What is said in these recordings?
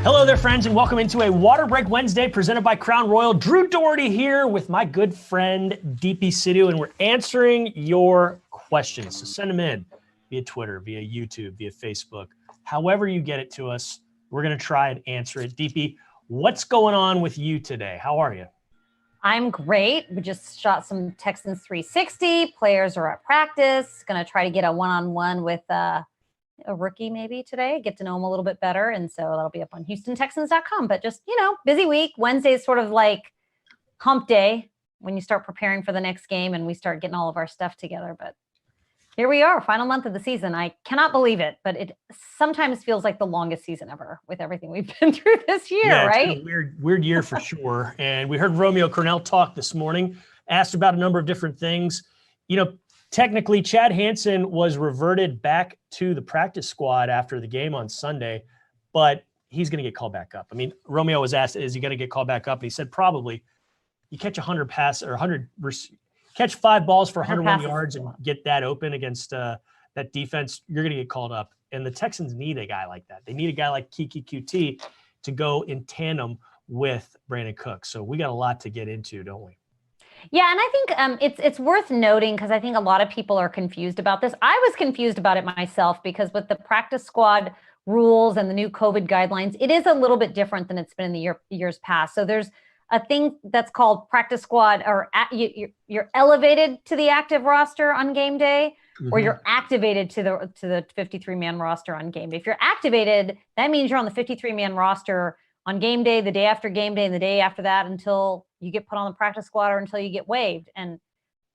Hello there, friends, and welcome into a Water Break Wednesday presented by Crown Royal. Drew Dougherty here with my good friend, Deepi Sidhu, and we're answering your questions. So send them in via Twitter, via YouTube, via Facebook. However you get it to us, we're going to try and answer it. Deepi, what's going on with you today? How are you? I'm great. We just shot some Texans 360. Players are at practice. Going to try to get a one-on-one with a rookie maybe today, get to know him a little bit better. And so that'll be up on HoustonTexans.com. But just, busy week. Wednesday is sort of like hump day when you start preparing for the next game and we start getting all of our stuff together. But here we are, final month of the season. I cannot believe it, but it sometimes feels like the longest season ever with everything we've been through this year, right? It's been a weird year for sure. And we heard Romeo Cornell talk this morning, asked about a number of different things. Technically, Chad Hansen was reverted back to the practice squad after the game on Sunday, but he's going to get called back up. I mean, Romeo was asked, is he going to get called back up? And he said, probably. You catch 100 passes or 100, catch 5 balls for 101 yards and get that open against that defense, you're going to get called up. And the Texans need a guy like that. They need a guy like Kiki QT to go in tandem with Brandon Cooks. So we got a lot to get into, don't we? Yeah, and I think it's worth noting because I think a lot of people are confused about this. I was confused about it myself because with the practice squad rules and the new COVID guidelines, it is a little bit different than it's been in the years past. So there's a thing that's called practice squad, or you're elevated to the active roster on game day, or you're activated to the 53-man roster on game day. If you're activated, that means you're on the 53-man roster on game day, the day after game day, and the day after that until you get put on the practice squad or until you get waived. And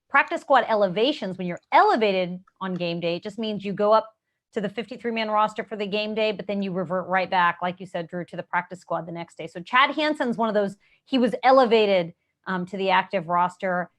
practice squad elevations, when you're elevated on game day, it just means you go up to the 53-man roster for the game day, but then you revert right back, like you said, Drew, to the practice squad the next day. So Chad Hansen's one of those, he was elevated to the active roster.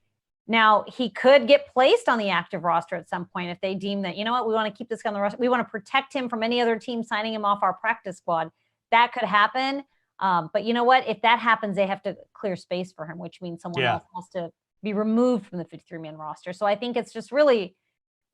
Now, he could get placed on the active roster at some point if they deem that, we want to keep this guy on the roster. We want to protect him from any other team signing him off our practice squad. That could happen. But you know what? If that happens, they have to clear space for him, which means someone else has to be removed from the 53-man roster. So I think it's just really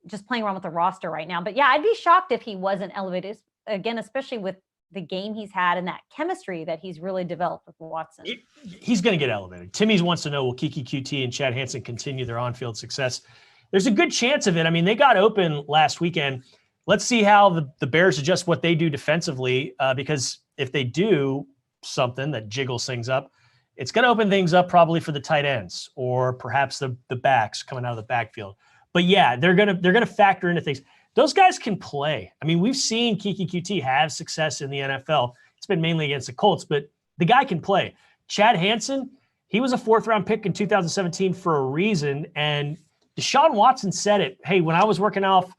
just playing around with the roster right now. But yeah, I'd be shocked if he wasn't elevated, again, especially with the game he's had and that chemistry that he's really developed with Watson. He's going to get elevated. Timmy's wants to know, will Kiki QT and Chad Hansen continue their on-field success? There's a good chance of it. I mean, they got open last weekend. Let's see how the Bears adjust what they do defensively, because if they do something that jiggles things up, it's going to open things up probably for the tight ends or perhaps the backs coming out of the backfield. But yeah, they're going to factor into things. Those guys can play. I mean, we've seen Kiki QT have success in the NFL. It's been mainly against the Colts, but the guy can play. Chad Hansen, he was a 4th-round pick in 2017 for a reason, and Deshaun Watson said it. Hey, when I was working out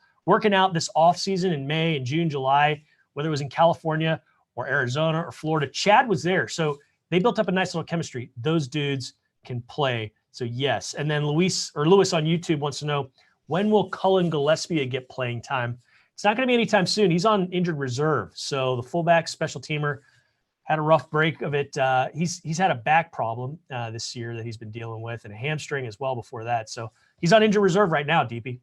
this offseason in May and June, July, whether it was in California or Arizona or Florida, Chad was there. So they built up a nice little chemistry. Those dudes can play. So yes. And then Lewis on YouTube wants to know, when will Cullen Gillespie get playing time? It's not going to be anytime soon. He's on injured reserve. So the fullback special teamer had a rough break of it. He's had a back problem this year that he's been dealing with, and a hamstring as well before that. So he's on injured reserve right now, Deepi.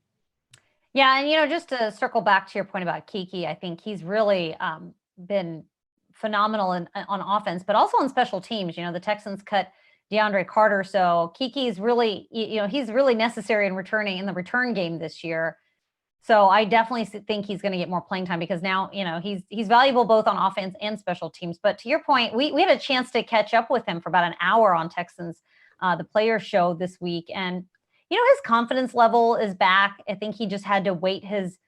Yeah, and just to circle back to your point about Kiki, I think he's really been phenomenal on offense, but also on special teams. The Texans cut DeAndre Carter, so Kiki's really, he's really necessary in the return game this year. So I definitely think he's going to get more playing time because now, he's valuable both on offense and special teams. But to your point, we had a chance to catch up with him for about an hour on Texans, the Player Show this week, and his confidence level is back. I think he just had to wait his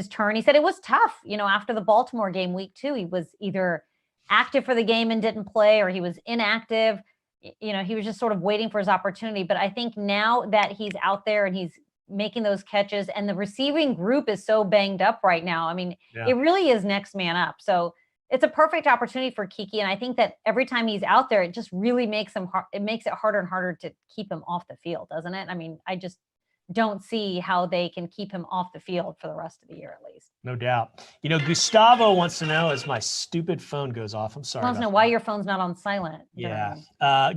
turn. He said it was tough, after the Baltimore game week 2, he was either active for the game and didn't play, or he was inactive. He was just sort of waiting for his opportunity. But I think now that he's out there and he's making those catches, and the receiving group is so banged up right now, I mean, It really is next man up. So it's a perfect opportunity for Kiki. And I think that every time he's out there, it just really makes it harder and harder to keep him off the field, doesn't it? I mean, I just don't see how they can keep him off the field for the rest of the year, at least. No doubt. Gustavo wants to know, as my stupid phone goes off, I'm sorry. Wants to know why your phone's not on silent. Yeah.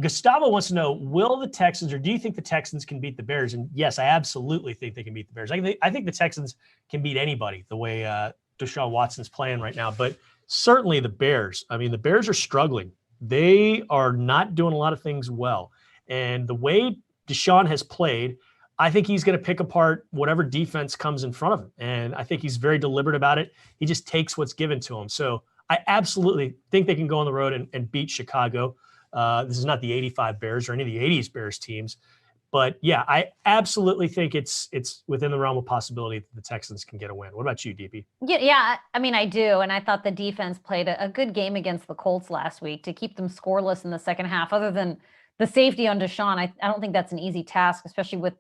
Gustavo wants to know, will the Texans, or do you think the Texans can beat the Bears? And yes, I absolutely think they can beat the Bears. I think the Texans can beat anybody the way Deshaun Watson's playing right now, but certainly the Bears. I mean, the Bears are struggling. They are not doing a lot of things well. And the way Deshaun has played, I think he's going to pick apart whatever defense comes in front of him. And I think he's very deliberate about it. He just takes what's given to him. So I absolutely think they can go on the road and beat Chicago. This is not the 85 Bears or any of the 80s Bears teams. But yeah, I absolutely think it's within the realm of possibility that the Texans can get a win. What about you, Deepi? Yeah. I mean, I do. And I thought the defense played a good game against the Colts last week to keep them scoreless in the second half. Other than the safety on Deshaun, I don't think that's an easy task, especially with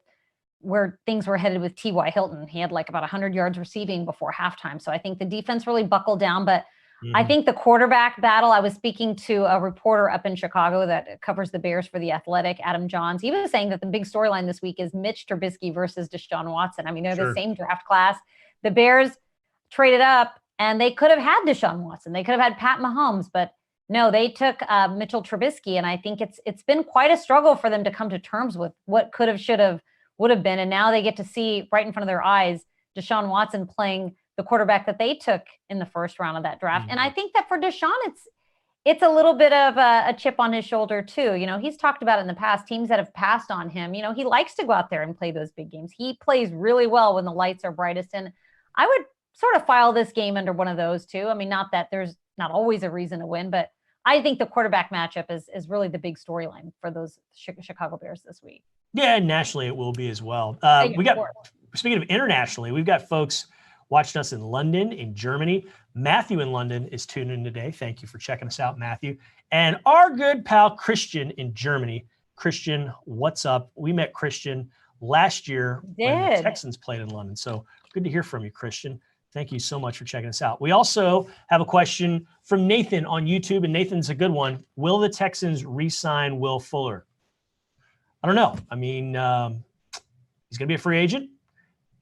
where things were headed with T.Y. Hilton. He had like about 100 yards receiving before halftime. So I think the defense really buckled down. But I think the quarterback battle, I was speaking to a reporter up in Chicago that covers the Bears for The Athletic, Adam Johns. He was saying that the big storyline this week is Mitch Trubisky versus Deshaun Watson. I mean, they're the same draft class. The Bears traded up and they could have had Deshaun Watson. They could have had Pat Mahomes, but no, they took Mitchell Trubisky. And I think it's been quite a struggle for them to come to terms with what could have, should have, would have been. And now they get to see right in front of their eyes Deshaun Watson playing the quarterback that they took in the first round of that draft. And I think that for Deshaun, it's a little bit of a chip on his shoulder too. You know, he's talked about it in the past, teams that have passed on him. You know, he likes to go out there and play those big games. He plays really well when the lights are brightest. And I would sort of file this game under one of those too. I mean, not that there's not always a reason to win, but I think the quarterback matchup is really the big storyline for those Chicago Bears this week. Yeah, and nationally it will be as well. Speaking of internationally, we've got folks watching us in London, in Germany. Matthew in London is tuned in today. Thank you for checking us out, Matthew. And our good pal Christian in Germany. Christian, what's up? We met Christian last year when the Texans played in London. So good to hear from you, Christian. Thank you so much for checking us out. We also have a question from Nathan on YouTube, and Nathan's a good one. Will the Texans re-sign Will Fuller? I don't know. I mean, he's going to be a free agent,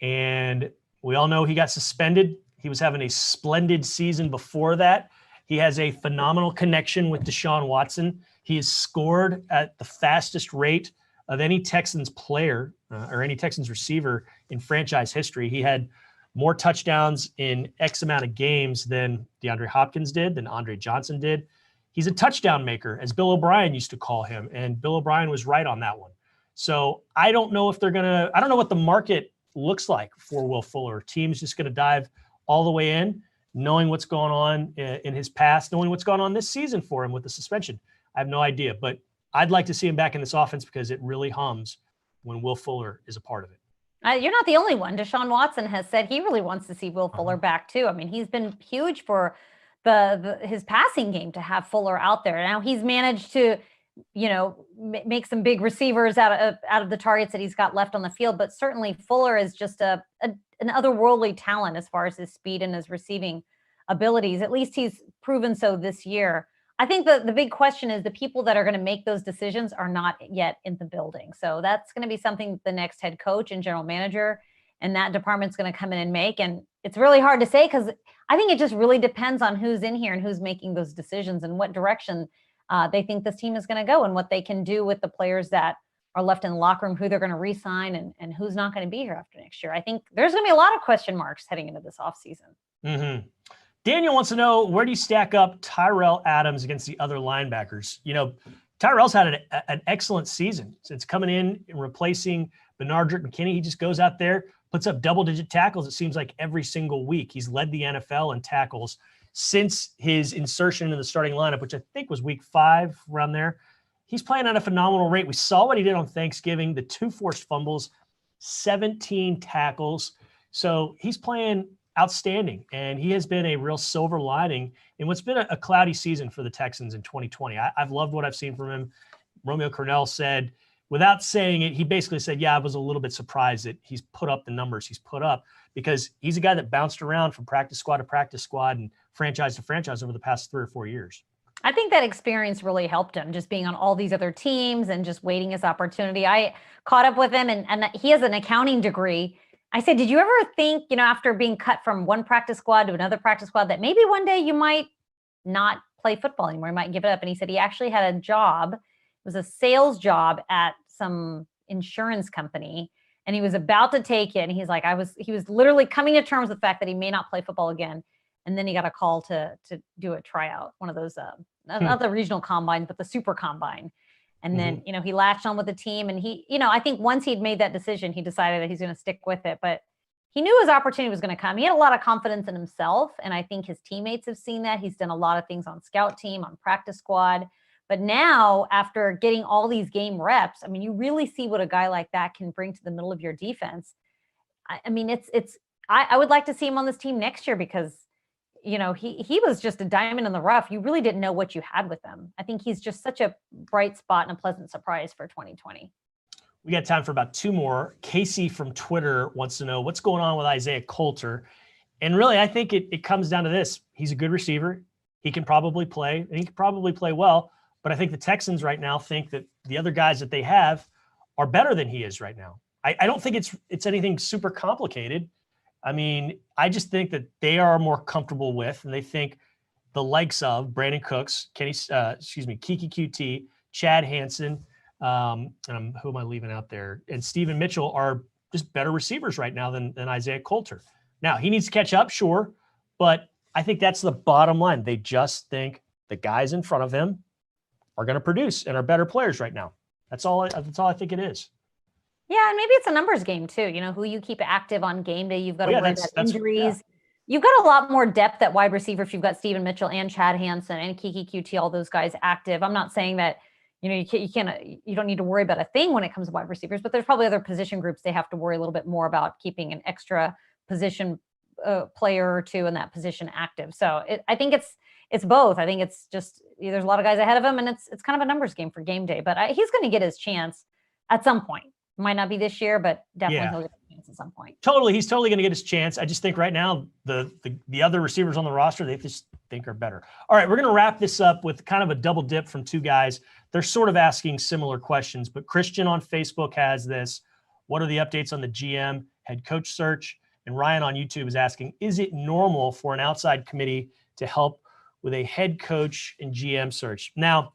and we all know he got suspended. He was having a splendid season before that. He has a phenomenal connection with Deshaun Watson. He has scored at the fastest rate of any Texans player or any Texans receiver in franchise history. He had more touchdowns in X amount of games than DeAndre Hopkins did, than Andre Johnson did. He's a touchdown maker, as Bill O'Brien used to call him, and Bill O'Brien was right on that one. So I don't know if I don't know what the market looks like for Will Fuller. Team's just going to dive all the way in, knowing what's going on in his past, knowing what's going on this season for him with the suspension. I have no idea, but I'd like to see him back in this offense because it really hums when Will Fuller is a part of it. You're not the only one. Deshaun Watson has said he really wants to see Will Fuller back too. I mean, he's been huge for his passing game to have Fuller out there. Now he's managed to, you know, make some big receivers out of the targets that he's got left on the field. But certainly Fuller is just an otherworldly talent as far as his speed and his receiving abilities. At least he's proven so this year. I think the big question is the people that are going to make those decisions are not yet in the building. So that's going to be something the next head coach and general manager and that department's going to come in and make. And it's really hard to say because I think it just really depends on who's in here and who's making those decisions and what direction they think this team is going to go and what they can do with the players that are left in the locker room, who they're going to re-sign and who's not going to be here after next year. I think there's going to be a lot of question marks heading into this offseason. Mm-hmm. Daniel wants to know, where do you stack up Tyrel Adams against the other linebackers? You know, Tyrell's had an excellent season. Since coming in and replacing Benardrick McKinney, he just goes out there, puts up double-digit tackles, it seems like every single week. He's led the NFL in tackles since his insertion into the starting lineup, which I think was week 5, around there. He's playing at a phenomenal rate. We saw what he did on Thanksgiving, the 2 forced fumbles, 17 tackles. So he's playing outstanding, and he has been a real silver lining in what's been a cloudy season for the Texans in 2020. I've loved what I've seen from him. Romeo Cornell said, without saying it, he basically said, yeah, I was a little bit surprised that he's put up the numbers he's put up because he's a guy that bounced around from practice squad to practice squad and franchise to franchise over the past 3 or 4 years. I think that experience really helped him, just being on all these other teams and just waiting his opportunity. I caught up with him, and he has an accounting degree. I said, did you ever think, you know, after being cut from one practice squad to another practice squad, that maybe one day you might not play football anymore, you might give it up? And he said he actually had a job. It was a sales job at some insurance company. and he was about to take it. And he's like, he was literally coming to terms with the fact that he may not play football again. And then he got a call to do a tryout, one of those, not the regional combines, but the super combine. And then, he latched on with the team, and he, I think once he'd made that decision, he decided that he's going to stick with it. But he knew his opportunity was going to come. He had a lot of confidence in himself, and I think his teammates have seen that. He's done a lot of things on scout team, on practice squad. But now, after getting all these game reps, I mean, you really see what a guy like that can bring to the middle of your defense. I mean, I would like to see him on this team next year because, he was just a diamond in the rough. You really didn't know what you had with him. I think he's just such a bright spot and a pleasant surprise for 2020. We got time for about 2 more. Casey from Twitter wants to know what's going on with Isaiah Coulter. And really, I think it comes down to this. He's a good receiver. He can probably play, and he can probably play well. But I think the Texans right now think that the other guys that they have are better than he is right now. I don't think it's anything super complicated. I mean, I just think that they are more comfortable with, and they think the likes of Brandon Cooks, Kiki QT, Chad Hansen, and who am I leaving out there? And Steven Mitchell are just better receivers right now than Isaiah Coulter. Now, he needs to catch up, sure, but I think that's the bottom line. They just think the guys in front of him are going to produce and are better players right now. That's all I think it is. Yeah, and maybe it's a numbers game too. Who you keep active on game day. You've got to worry about injuries. Yeah. You've got a lot more depth at wide receiver if you've got Steven Mitchell and Chad Hansen and Kiki QT, all those guys active. I'm not saying that you don't need to worry about a thing when it comes to wide receivers, but there's probably other position groups they have to worry a little bit more about keeping an extra position player or two in that position active. So I think it's both. I think it's just there's a lot of guys ahead of him, and it's kind of a numbers game for game day. But he's going to get his chance at some point. Might not be this year, but definitely he'll get a chance at some point. Totally, he's totally going to get his chance. I just think right now the other receivers on the roster they just think are better. All right, we're going to wrap this up with kind of a double dip from 2 guys. They're sort of asking similar questions, but Christian on Facebook has this: what are the updates on the GM head coach search? And Ryan on YouTube is asking, is it normal for an outside committee to help with a head coach and GM search? Now,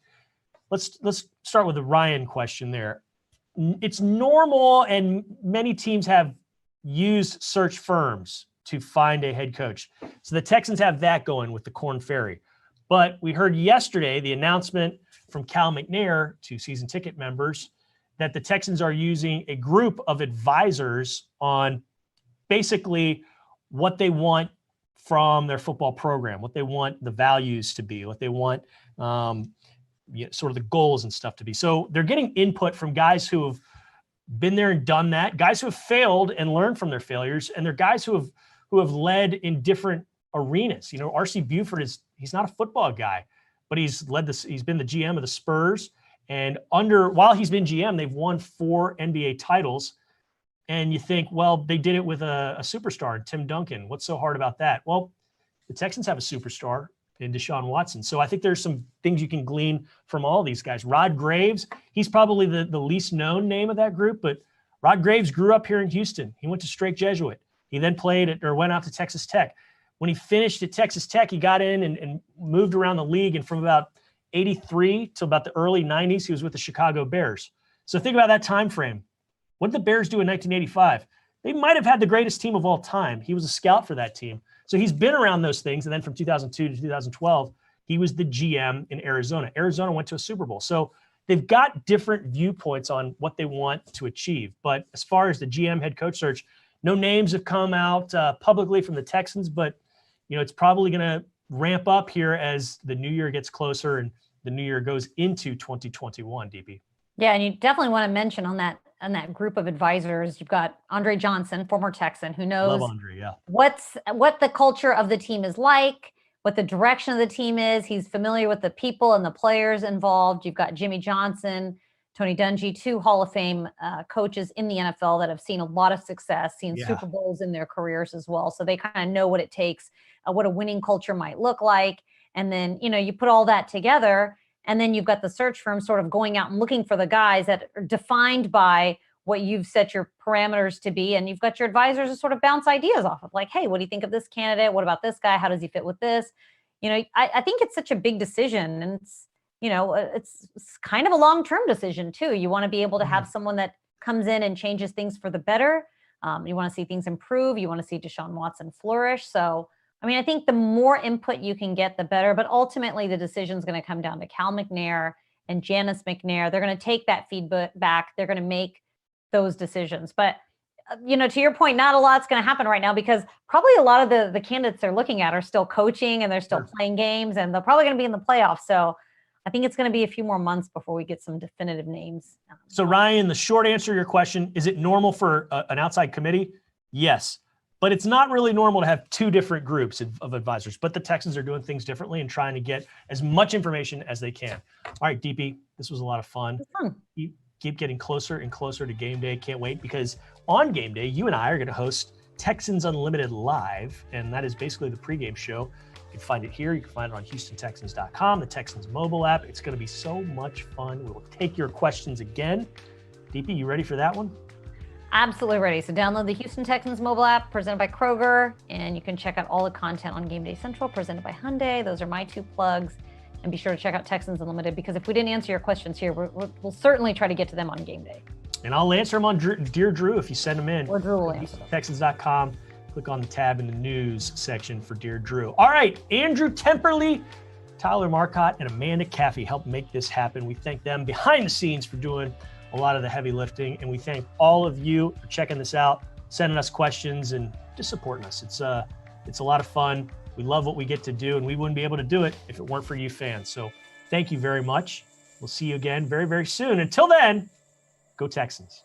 let's start with the Ryan question there. It's normal, and many teams have used search firms to find a head coach. So the Texans have that going with the Korn Ferry. But we heard yesterday the announcement from Cal McNair to season ticket members that the Texans are using a group of advisors on basically what they want from their football program, what they want the values to be, what they want sort of the goals and stuff to be. So they're getting input from guys who have been there and done that, guys who have failed and learned from their failures, and they're guys who have led in different arenas. R.C. Buford he's not a football guy, but he's been the GM of the Spurs, and while he's been GM, they've won 4 NBA titles. And you think, well, they did it with a superstar, Tim Duncan. What's so hard about that? Well, the Texans have a superstar in Deshaun Watson. So I think there's some things you can glean from all these guys. Rod Graves, he's probably the least known name of that group, but Rod Graves grew up here in Houston. He went to Strake Jesuit. He then went out to Texas Tech. When he finished at Texas Tech, he got in and moved around the league. And from about 83 to about the early 90s, he was with the Chicago Bears. So think about that time frame. What did the Bears do in 1985? They might have had the greatest team of all time. He was a scout for that team. So he's been around those things. And then from 2002 to 2012, he was the GM in Arizona. Arizona went to a Super Bowl. So they've got different viewpoints on what they want to achieve. But as far as the GM head coach search, no names have come out publicly from the Texans, but it's probably going to ramp up here as the new year gets closer and the new year goes into 2021, Deepi. Yeah, and you definitely want to mention on that group of advisors, you've got Andre Johnson, former Texan, who knows what the culture of the team is like, what the direction of the team is. He's familiar with the people and the players involved. You've got Jimmy Johnson, Tony Dungy, 2 Hall of Fame coaches in the NFL that have seen a lot of success, seen Super Bowls in their careers as well. So they kind of know what it takes, what a winning culture might look like. And then, you put all that together, and then you've got the search firm sort of going out and looking for the guys that are defined by what you've set your parameters to be. And you've got your advisors to sort of bounce ideas off of, like, hey, what do you think of this candidate? What about this guy? How does he fit with this? I think it's such a big decision, and it's kind of a long-term decision too. You want to be able to have someone that comes in and changes things for the better. You want to see things improve. You want to see Deshaun Watson flourish. So, I mean, I think the more input you can get, the better. But ultimately, the decision is going to come down to Cal McNair and Janice McNair. They're going to take that feedback. They're going to make those decisions. But, to your point, not a lot's going to happen right now because probably a lot of the candidates they're looking at are still coaching and they're still playing games and they're probably going to be in the playoffs. So I think it's going to be a few more months before we get some definitive names. So Ryan, the short answer to your question, is it normal for an outside committee? Yes, but it's not really normal to have two different groups of advisors, but the Texans are doing things differently and trying to get as much information as they can. All right, Deepi, this was a lot of fun. Keep getting closer and closer to game day. Can't wait because on game day, you and I are going to host Texans Unlimited Live, and that is basically the pregame show. You can find it here. You can find it on HoustonTexans.com, the Texans mobile app. It's going to be so much fun. We'll take your questions again. Deepi, you ready for that one? Absolutely ready. So download the Houston Texans mobile app presented by Kroger, and you can check out all the content on Game Day Central presented by Hyundai. Those are my two plugs. And be sure to check out Texans Unlimited because if we didn't answer your questions here, we'll certainly try to get to them on game day. And I'll answer them on Dear Drew if you send them in. Or Drew will answer them. Texans.com. Click on the tab in the news section for Dear Drew. All right, Andrew Temperley, Tyler Marcotte, and Amanda Caffey helped make this happen. We thank them behind the scenes for doing a lot of the heavy lifting, and we thank all of you for checking this out, sending us questions, and just supporting us. It's a lot of fun. We love what we get to do, and we wouldn't be able to do it if it weren't for you fans. So thank you very much. We'll see you again very, very soon. Until then, go Texans.